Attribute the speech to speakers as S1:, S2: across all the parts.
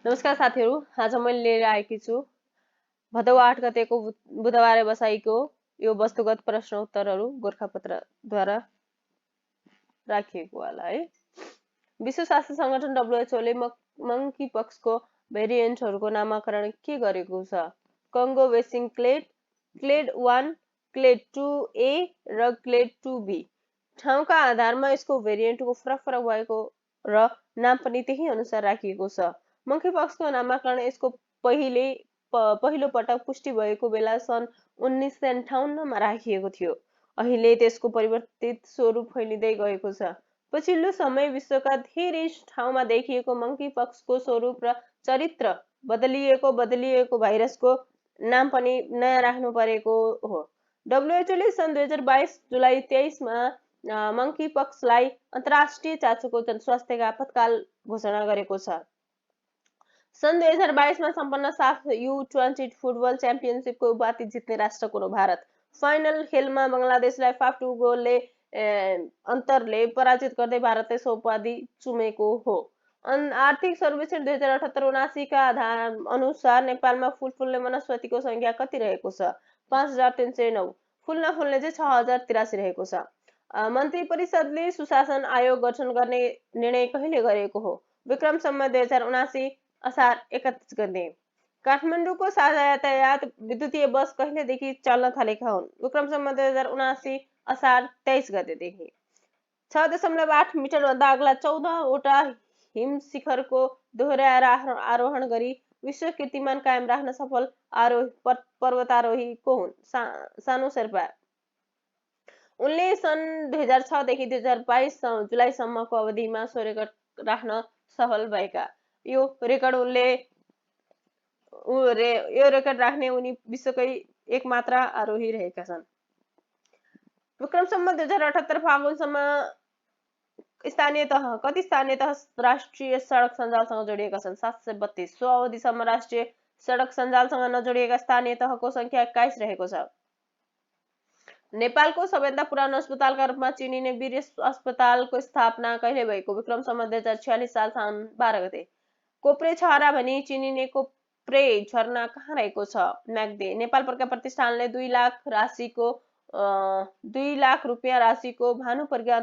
S1: नमस्कार साथीहरू, आज मैले लिएर आएकी छु भदौ 8 गतेको बुधबारे बसाइको यो वस्तुगत प्रश्न उत्तरहरू गोरखापत्रद्वारा राखिएको होला है। विश्व स्वास्थ्य संगठन WHO ले मंकी पक्सको भेरिएन्टहरूको नामाकरण के गरेको छ? Congo basin clade, clade 1, clade 2A र क्लेड 2B। ठाउँका आधारमा यसको भेरिएन्टको फरक भएको र नाम पनि त्यही अनुसार राखिएको छ। मंकी पक्सको नामाकरण यसको पहिलो पटक पुष्टि भएको बेला सन् 1958 मा राखिएको थियो। अहिले त्यसको परिवर्तित स्वरूप फैलिँदै गएको छ। पछिल्लो समय विश्वका धेरै ठाउँमा देखिएको मंकी पक्सको स्वरूप र चरित्र बदलिएको भाइरसको नाम पनि नयाँ राख्नु परेको हो। WHO ले सन् 2022 जुलाई 23 मा मंकी पक्सलाई अन्तर्राष्ट्रिय चासोको जनस्वास्थ्यका आपतकाल घोषणा गरेको छ। सन् 2022 मा सम्पन्न साफ U20 फुटबल च्याम्पियनशिपको उपाधि जित्ने राष्ट्र कुरो भारत। फाइनल खेलमा बंगलादेशलाई 5-2 गोलले अन्तरले पराजित गर्दै भारतले सो उपाधि चुमेको हो। आर्थिक सर्वेक्षण 2078-79 का अनुसार नेपालमा फूल फुल्ने वनस्पतिको संख्या कति रहेको छ? 5309। फूल नफुल्ने चाहिँ 6083 रहेको छ। मन्त्री परिषदले सुशासन आयोग गठन गर्ने निर्णय कहिले गरेको हो? विक्रम सम्वत 2079 असार 31 गते। काठमाडौँको साझा यातायात विद्युतीय बस कहिलेदेखि चल्न थालेका हुन्? विक्रम सम्वत 2079 असार 23 गतेदेखि। 6.8 मिटर भन्दा अग्ला 14 वटा हिम शिखरको दोहोर्याएर आरोहण गरी विश्व कीर्तिमान कायम राख्न सफल पर्वतारोही को हुन्? सानु शेर्पा। उनले सन् 2006 देखि 2022 जुलाईसम्मको अवधिमा सो रेकर्ड राख्न सफल भएका। यो रेकर्ड राख्ने उनी विश्वकै एकमात्र आरोही रहेका छन्। विक्रम सम्वत 2078 फागुनसम्म स्थानीय तह कति स्थानीय तह राष्ट्रिय सडक सञ्जालसँग जोडिएका छन्? 732। सो अवधिसम्म राष्ट्रिय सडक सञ्जालसँग नजोडिएका स्थानीय तहको संख्या 21 रहेको छ। नेपालको सबैभन्दा पुरानो अस्पतालका रूपमा चिनिने वीर अस्पतालको स्थापना कहिले भएको? विक्रम सम्वत 2046 साल साउन 12 गते। कोप्रे छहरा भनी चिनिने कोप्रे झरना कहाँ रहेको छ? म्याग्दे। नेपाल प्रज्ञा प्रतिष्ठानले 2 लाख रुपियाँ राशिको भानु प्रज्ञा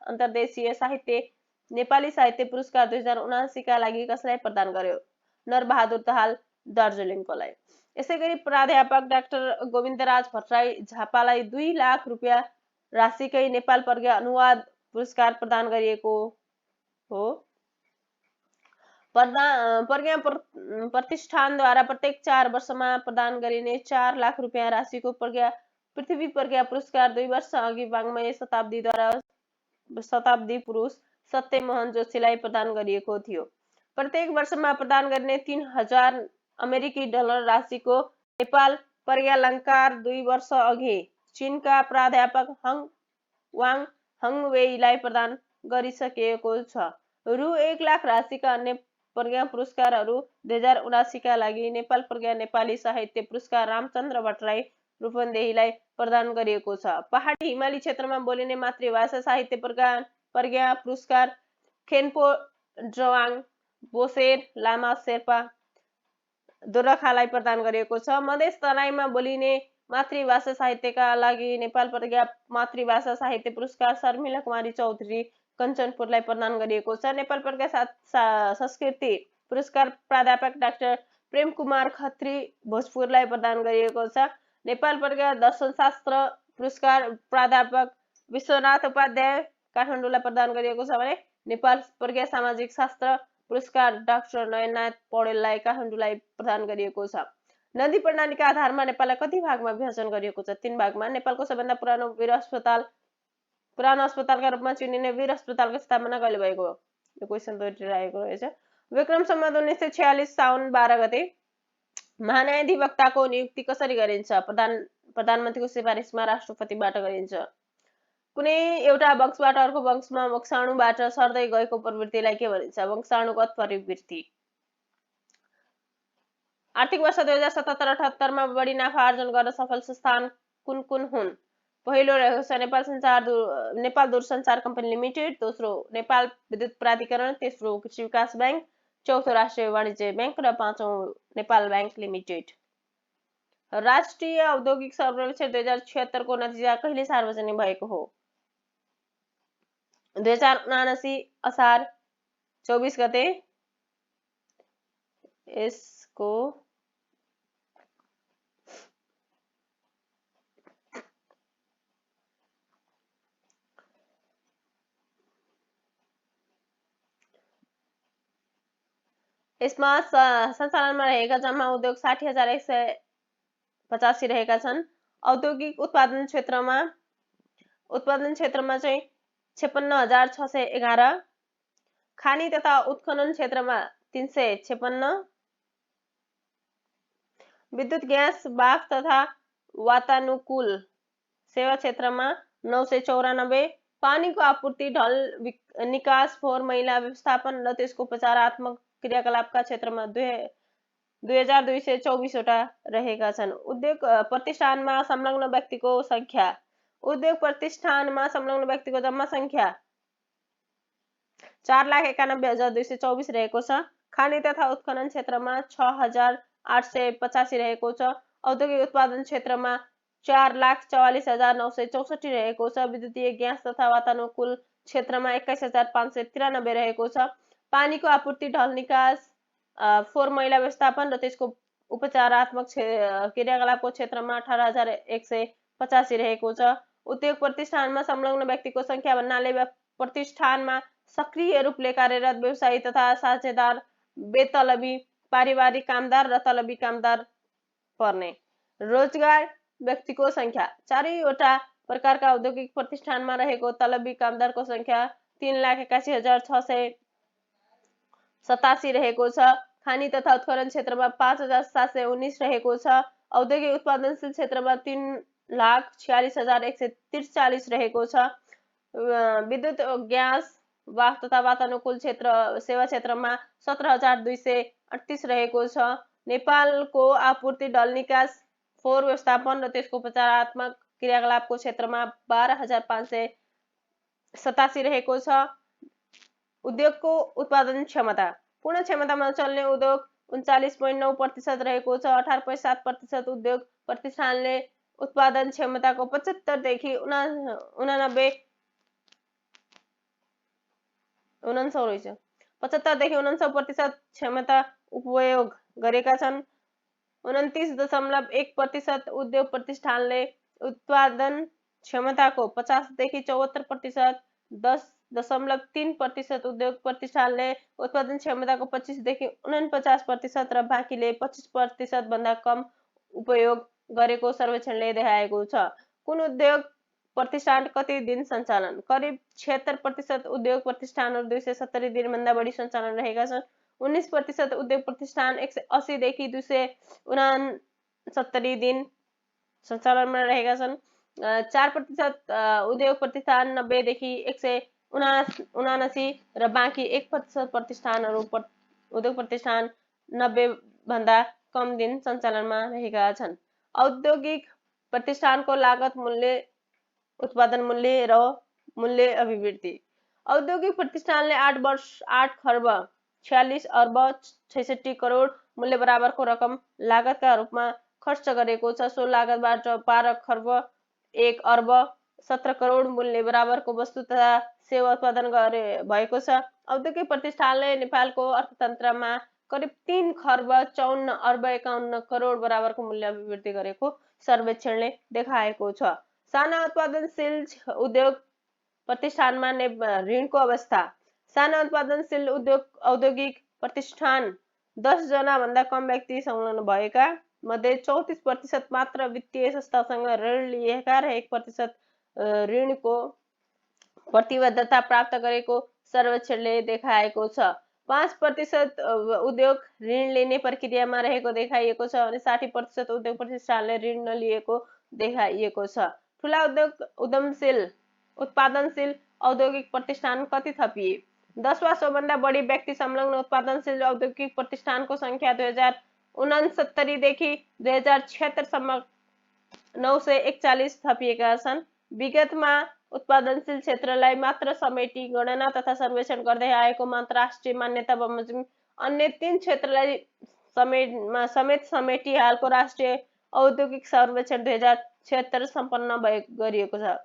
S1: अन्तर्देशीय साहित्य नेपाली साहित्य पुरस्कार 2079 का लागि कसलाई प्रदान गर्यो? नरबहादुर दाहाल दार्जिलिङकोलाई। यसैगरी प्राध्यापक डाक्टर गोविन्दराज भट्टराई झापालाई 2 लाख रुपियाँ राशिकै नेपाल प्रज्ञा अनुवाद पुरस्कार प्रदान गरिएको हो। प्रज्ञा प्रतिष्ठानद्वारा प्रत्येक 4 वर्षमा प्रदान गरिने 4 लाख रुपियाँ राशिको पृथ्वी प्रज्ञा पुरस्कार 2 वर्ष अघि वाङ्मय शताब्दी पुरुष सत्यमोहन जोशीलाई प्रदान गरिएको थियो। प्रत्येक वर्षमा प्रदान गरिने 3000 अमेरिकी डलर राशिको नेपाल प्रज्ञालंकार 2 वर्ष अघि चीनका प्राध्यापक वाङ हङवेईलाई प्रदान गरिसकेको छ। रु 1 लाख राशिका अन्य प्रज्ञा पुरस्कारहरू 2079 का लागि नेपाल प्रज्ञा नेपाली साहित्य पुरस्कार रामचन्द्र भट्टराई रूपन्देहीलाई प्रदान गरिएको छ। पहाडी हिमाली क्षेत्रमा बोलिने मातृभाषा साहित्य प्रज्ञा पुरस्कार खेन्पो जवाङ बोसेर लामा शेर्पा दोरखालाई प्रदान गरिएको छ। मधेस तराईमा बोलिने मातृभाषा साहित्यका लागि नेपाल प्रज्ञा मातृभाषा साहित्य पुरस्कार शर्मिला कुमारी चौधरी कञ्चनपुरलाई प्रदान गरिएको छ। नेपाल प्रज्ञा संस्कृति पुरस्कार प्राध्यापक डाक्टर प्रेम कुमार खत्री भोजपुरलाई प्रदान गरिएको छ। नेपाल प्रज्ञा दर्शनशास्त्र पुरस्कार प्राध्यापक विश्वनाथ उपाध्याय काठमाडौँलाई प्रदान गरिएको छ भने नेपाल प्रज्ञा सामाजिक शास्त्र पुरस्कार डाक्टर नयननाथ पौडेललाई काठमाडौँलाई प्रदान गरिएको छ। नदी प्रणालीका आधारमा नेपाललाई कति भागमा विभाजन गरिएको छ? 3 भागमा। नेपालको सबैभन्दा पुरानो अस्पतालका रूपमा चिनिने वीर अस्पतालको स्थापना कहिले भएको हो? यो क्वेशन दोहोरिरहेको रहेछ। विक्रम सम्वत 1946 साउन 12 गते। महान्यायाधिवक्ताको नियुक्ति कसरी गरिन्छ? प्रधानमन्त्रीको सिफारिसमा राष्ट्रपतिबाट गरिन्छ। कुनै एउटा वंशबाट अर्को वंशमा वंशाणुबाट सर्दै गएको प्रवृत्तिलाई के भनिन्छ? वंशाणुगत प्रवृत्ति। आर्थिक वर्ष 2077-78 मा बढी नाफा आर्जन गर्न सफल संस्थान कुन हुन्? पहिलो रहेको छ नेपाल दूरसञ्चार कम्पनी लिमिटेड, दोस्रो नेपाल विद्युत प्राधिकरण, तेस्रो कृषि विकास बैंक, चौथो राष्ट्रिय वाणिज्य बैंक र पाँचौं नेपाल बैंक लिमिटेड। राष्ट्रिय औद्योगिक सर्वेक्षण 2076 को नतिजा कहिले सार्वजनिक भएको हो? 2079 असार 24 गते। यसको यसमा सञ्चालनमा रहेका जम्मा उद्योग 60,185 रहेका छन्। औद्योगिक उत्पादन क्षेत्रमा चाहिँ 56,611, खानी तथा उत्खनन क्षेत्रमा 356, विद्युत ग्यास वाफ तथा वातानुकूल सेवा क्षेत्रमा 994, पानीको आपूर्ति ढल निकास फोहोर मैला व्यवस्थापन र त्यसको उपचारात्मक क्रियाकलापका क्षेत्रमा 2224 वटा रहेका छन्। उद्योग प्रतिष्ठानमा संलग्न व्यक्तिको संख्या। उद्योग प्रतिष्ठानमा संलग्न व्यक्तिको जम्मा संख्या 4,91,224 रहेको छ। खानी तथा उत्खनन क्षेत्रमा 6,885 रहेको छ। औद्योगिक उत्पादन क्षेत्रमा 4,44,964 रहेको छ। विद्युतीय ग्यास तथा वातानुकूल क्षेत्रमा 21,593 रहेको छ। पानीको आपूर्ति ढल निकास फोहोर मैला व्यवस्थापन र त्यसको उपचारात्मक क्रियाकलापको क्षेत्रमा 18,185 रहेको छ। उद्योग प्रतिष्ठानमा संलग्न व्यक्तिको संख्या भन्नाले प्रतिष्ठानमा सक्रिय रूपले कार्यरत व्यवसायी तथा साझेदार, बेतलबी पारिवारिक कामदार र तलबी कामदार पर्ने। रोजगार व्यक्तिको संख्या। चारैवटा प्रकारका औद्योगिक प्रतिष्ठानमा रहेको तलबी कामदारको संख्या 3,81,687 रहेको छ। खानी तथा उत्खनन क्षेत्रमा 5,719 रहेको छ। औद्योगिक उत्पादनशील क्षेत्रमा 3,46,143 रहेको छ। विद्युत ग्यास वाफ तथा वातानुकूल सेवा क्षेत्रमा 17,238 रहेको छ। नेपालको आपूर्ति ढल निकास फोहोर व्यवस्थापन र त्यसको उपचारात्मक क्रियाकलापको क्षेत्रमा 12,587 रहेको छ। उद्योगको उत्पादन क्षमता। पूर्ण क्षमतामा चल्ने उद्योग 39.9% रहेको छ। 18.7% उद्योग प्रतिष्ठानले उत्पादन क्षमताको 75 देखि 99% क्षमता उपयोग गरेका छन्। 29.1% उद्योग प्रतिष्ठानले उत्पादन क्षमताको 50 देखि 74%, 10.3% उद्योग प्रतिष्ठानले उत्पादन क्षमताको 25 देखि 49% र बाँकीले 25% भन्दा कम उपयोग गरेको सर्वेक्षणले देखाएको छ। कुन उद्योग प्रतिष्ठान कति दिन सञ्चालन? करिब 76% उद्योग प्रतिष्ठानहरू 270 दिन भन्दा बढी सञ्चालन रहेका छन्। 19% उद्योग प्रतिष्ठान 180 देखि 269 दिन सञ्चालनमा रहेका छन्। 4% उद्योग प्रतिष्ठान 90 देखि 179 र बाँकी 1% उद्योग प्रतिष्ठान 90 भन्दा कम दिन सञ्चालनमा रहेका छन्। औद्योगिक प्रतिष्ठानको लागत मूल्य, उत्पादन मूल्य र मूल्य अभिवृद्धि। औद्योगिक प्रतिष्ठानले 8 खर्ब 46 अर्ब 66 करोड मूल्य बराबरको रकम लागतका रूपमा खर्च गरेको छ। सो लागतबाट 12 खर्ब 1 अर्ब 17 करोड मूल्य बराबरको वस्तु तथा सेवा उत्पादन भएको छ। औद्योगिक प्रतिष्ठानले नेपालको अर्थतन्त्रमा करिब 3 खर्ब 54 अर्ब 51 करोड बराबरको मूल्य अभिवृद्धि गरेको सर्वेक्षणले देखाएको छ। साना उत्पादनशील उद्योग प्रतिष्ठानमा ऋणको अवस्था। साना उत्पादनशील औद्योगिक प्रतिष्ठान 10 जना भन्दा कम व्यक्ति संलग्न भएका मध्ये 34% मात्र वित्तीय संस्थासँग ऋण लिएका र 1% ऋणको प्रतिबद्धता प्राप्त गरेको सर्वेक्षणले देखाएको छ। 5% उद्योग ऋण लिने प्रक्रियामा रहेको देखाइएको छ भने 60% उद्योग प्रतिष्ठानले ऋण नलिएको देखाइएको छ। ठूला उत्पादनशील औद्योगिक प्रतिष्ठान कति थपिए? 10 वा सोभन्दा बढी व्यक्ति संलग्न उत्पादनशील औद्योगिक प्रतिष्ठानको संख्या 2069 देखि 2076 सम्म 941 थपिएका छन्। विगतमा उत्पादनशील क्षेत्रलाई मात्र समेटी गणना तथा सर्वेक्षण गर्दै आएकोमा अन्तर्राष्ट्रिय मान्यता बमोजिम अन्य 3 क्षेत्रलाई समेत समेटी हालको राष्ट्रिय औद्योगिक सर्वेक्षण 2076 सम्पन्न गरिएको छ।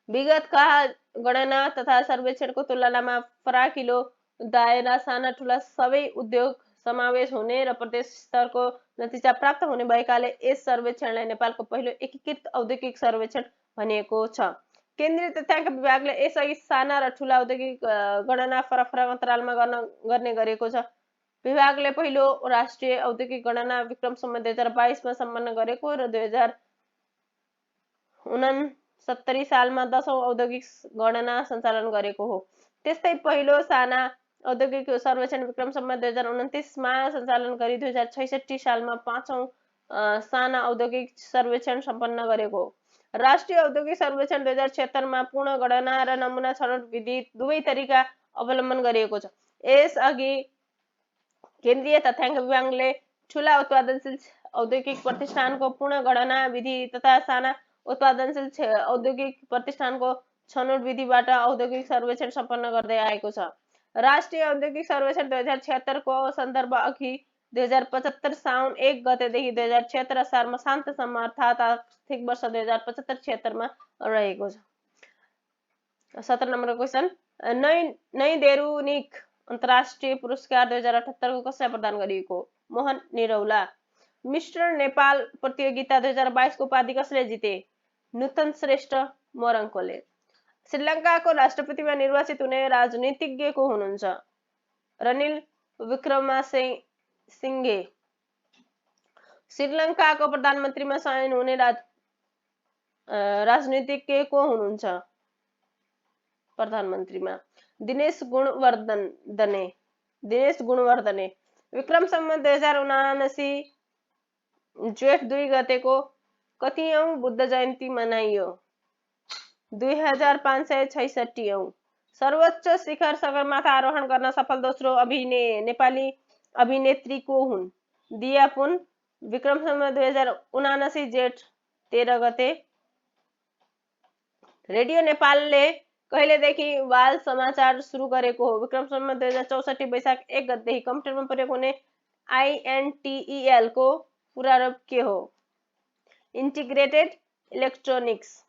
S1: विगतका गणना तथा सर्वेक्षणको तुलनामा फराकिलो दायरा साना ठुला सबै उद्योग समावेश हुने र प्रदेश स्तरको नतिजा प्राप्त हुने भएकाले यस सर्वेक्षणलाई नेपालको पहिलो एकीकृत औद्योगिक सर्वेक्षण भनिएको छ। केन्द्रीय तथ्याङ्क विभागले यसअघि साना र ठुला औद्योगिक गणना फरक फरक अन्तरालमा गर्ने गरेको छ। विभागले पहिलो राष्ट्रिय औद्योगिक गणना विक्रम सम्वत 2022 मा सम्पन्न गरेको र 2069 सालमा 10औं औद्योगिक गणना सञ्चालन गरेको हो। त्यस्तै पहिलो साना औद्योगिक सर्वेक्षण विक्रम सम्वत 2029 मा सञ्चालन गरी 2066 सालमा 5औं साना औद्योगिक सर्वेक्षण सम्पन्न गरेको हो। राष्ट्रिय औद्योगिक सर्वेक्षण 2076 मा पूर्ण गणना र नमुना छनौट विधि दुवै तरिका अवलम्बन गरिएको छ। यसअघि केन्द्रीय तथ्याङ्क विभागले ठुला उत्पादनशील औद्योगिक प्रतिष्ठानको पूर्ण गणना विधि तथा साना उत्पादनशील औद्योगिक प्रतिष्ठानको छनौट विधिबाट औद्योगिक सर्वेक्षण सम्पन्न गर्दै आएको छ। राष्ट्रिय औद्योगिक सर्वेक्षण 2076 को सन्दर्भ अघि 2075 साउन 1 गतेदेखि 2076 असारमा शान्तसम्म अर्थात् आर्थिक वर्ष 2075-76 मा रहेको छ। 17 नम्बरको क्वेशन, नई देरुनिक अन्तर्राष्ट्रिय पुरस्कार 2078 को कसलाई प्रदान गरिएको? मोहन निरौला। मिस्टर नेपाल प्रतियोगिता 2022 को उपाधि कसले जिते? नूतन श्रेष्ठ मोरङकोले। श्रीलङ्काको राष्ट्रपतिमा निर्वाचित हुने राजनीतिज्ञ को हुनुहुन्छ? रनिल विक्रमसिंघे। श्रीलङ्काको प्रधानमन्त्रीमा चयन हुने राजनीतिज्ञ को हुनुहुन्छ? प्रधानमन्त्रीमा दिनेश गुणवर्धने। विक्रम सम्वत 2079 जेठ 2 गतेको कतिऔं बुद्ध जयन्ती मनाइयो? 2566औं। सर्वोच्च शिखर सगरमाथा आरोहण गर्न सफल दोस्रो नेपाली अभिनेत्री को हुन्? दिया पुन। विक्रम सम्वत 2079 जेठ 13 गते। रेडियो नेपालले कहिलेदेखि बाल समाचार सुरु गरेको हो? विक्रम सम्वत 2064 वैशाख 1 गतेदेखि। कम्प्युटरमा प्रयोग हुने INTEL को पूरा रूप के हो? Integrated electronics.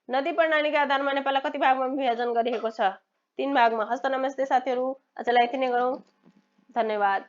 S1: नदी प्रणालीका आधारमा नेपाललाई कति भागमा विभाजन गरिएको छ? 3 भागमा। हस्त नमस्ते साथीहरू, आजलाई यति नै गरौँ। धन्यवाद।